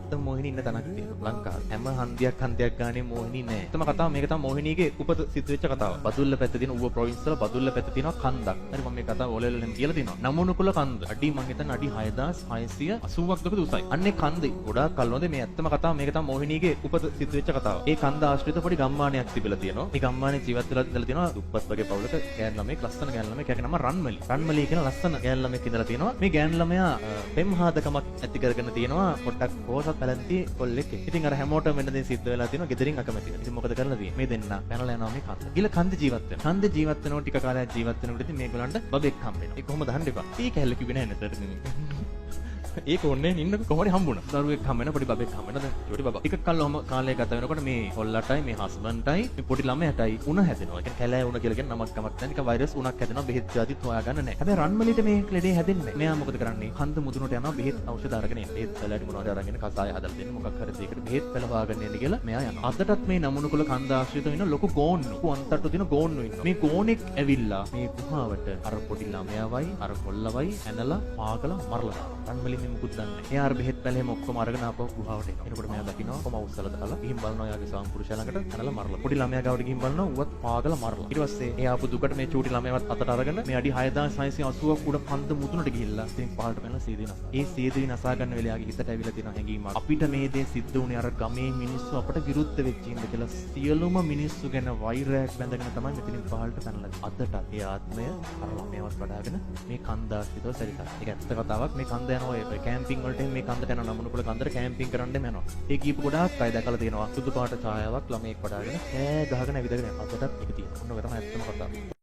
ඇත්ත මොහිනී ඉන්න තැනක් තියෙනවා ලංකාවේ. හැම හන්දියක් ගානේ මොහිනී නෑ. එතම කතාව මේක තමයි මොහිනීගේ උපත සිද්ධ වෙච්ච කතාව. බදුල්ල පැත්තේ තියෙන ඌව ප්‍රොවින්ස් වල බදුල්ල පැත්තේ තියෙනවා කන්දක්. හරි මම මේ කතාව ඔලෙලෙන් කියලා තියෙනවා. නමුනුකුල කන්ද. අඩි මං හිතන්නේ අඩි 6680ක් දුක උසයි. අන්නේ කන්දේ ගොඩාක් කල් නොදේ මේ ඇත්තම කතාව මේක තමයි මොහිනීගේ උපත සිද්ධ වෙච්ච කතාව. ඒ කන්ද ආශ්‍රිත පොඩි ගම්මානයක් තිබිලා තියෙනවා. මේ ගම්මානේ ජීවත් වෙලා ඉඳලා තියෙනවා දුප්පත් වගේ පවුලක ගෑන් ළමෙක් ලස්සන ගෑන් ළමෙක්. එයාගේ නම රන්මලි. රන්මලි කියන ලස්සන ගෑන් ළමෙක් ඉඳලා තියෙනවා. මේ ගෑන් ළමයා පෙම්හාදකමක් ඇති කරගෙන තියෙනවා. පොඩ්ඩක් පොහසත් පැලැන්ති කොල්ලෙක්. ඉතින් අර හැමෝටම වෙන දේ සිද්ධ වෙලා තියෙනවා. ගෙදරින් අකමැති. ඉතින් මොකද කරලා තියෙන්නේ? මේ දෙන්න පැනලා යනවා මේ කන්ද. ගිල කන්ද ජීවත් වෙනවා. කන්ද ජීවත් වෙනකොට ටික කාලයක් ජීවත් වෙනකොට ඉතින් මේගොල්ලන්ට බබෙක් හම්බ වෙනවා. ඒක කොහොමද අහන්න එපා. ඊ කැල්ල කිව්වේ නැහැ නේද? ඒක ඕනේ නින්නක කොහොමද හම්බුණා. දරුවෙක් හම්බ වෙන පොඩි බබෙක් හම්බ වෙන. චොටි බබා. ටිකක් කල්ලාම කාලය ගත වෙනකොට මේ කොල්ලටයි මේ හස්බන්ඩ්ටයි මේ පොඩි ළමයාටයි උණ හැදෙනවා. ඒ කියන්නේ කැලෑ උණ කියලා කියන නමක් ගමක් නැහැ. නිකන් වෛරස් උණක් හැදෙනවා. බෙහෙත් ජාතිත් හොයාගන්න නැහැ. හැබැයි රන්මලිට මේ ලෙඩේ හැදෙන්නේ නැහැ. මෙයා මොකද කරන්නේ? කන්ද මුදුනට යනවා බෙහෙත් ఔෂධ අරගෙන එන්න. ඒත් පැලෑටි මොනවද අරගෙන කසාය හදලා දෙන්න මොකක් හරි දෙයකට බෙහෙත් පැල හොයාගෙන එන්න කියලා මෙයා යනවා. අදටත් මේ නමුනුකුල කන්ද ආශ්‍රිත වෙන ලොකු ගෝන්නු. අන්තට්ටු දින ගෝන්නු ඉන්නවා. මේ ගෝනෙක් ඇවිල්ලා මේ ගුහාවට අර පොඩි ළමයාවයි අර කොල්ලවයි ඇනලා පාගලා මරලා දානවා. රන්මලි මේ මුකුත් දන්නේ නැහැ. එයා බෙහෙත් පැලෙම ඔක්කොම අරගෙන ආපහු ගුහාවට එනවා. එනකොට මෙයා දකිනවා කොම උස්සලා දාලා ගිහින් බලනවා යාගේ සම්පුරුෂයා ළඟට ඇනලා මරලා. පොඩි ළමයා ගාවට ගිහින් බලනවා ඌවත් පාගලා මරලා. ඊට පස්සේ එයා ආපු දුකට මේ චූටි ළමයාවත් අතට අරගෙන මේ අඩි 6680ක් උඩ කන්ද මුදුනට ගිහිල්ලා ඉතින් පහළට පැනලා සීදී නසා. ඒ සීදී නසා ගන්න වෙලේ යාගේ හිතට ඇවිල්ලා තියෙන හැඟීමක්. අපිට මේ දේ සිද්ධ වුණේ අර ගමේ මිනිස්සු අපට විරුද්ධ වෙච්ච ඉඳ කියලා සියලුම මිනිස්සු ගැන වෛරයක් බැඳගෙන තමයි මෙතනින් පහළට පැනලා. අදටත් ඒ ආත්මය අර ළමයාවත් වඩාගෙන මේ කන්ද ආශ්‍රිතව සැරිසරන. ඒක ඇත්ත කතාවක්. මේ කන්ද යනවා ඒ කැම්පින් වලට මේ කන්දට යනවා නමුනුකුල කන්දට කැම්පින් කරන්න යනවා. ඒ කීප ගොඩාක් අය දැකලා තියෙනවා. සුදු පාට ඡායාවක් ළමෙක් වඩාගෙන ඈ ගහගෙන ඇවිදගෙන යනවා. අදටත් ඒක තියෙනවා. ඔන්න ඔක තමයි ඇත්තම කතාව.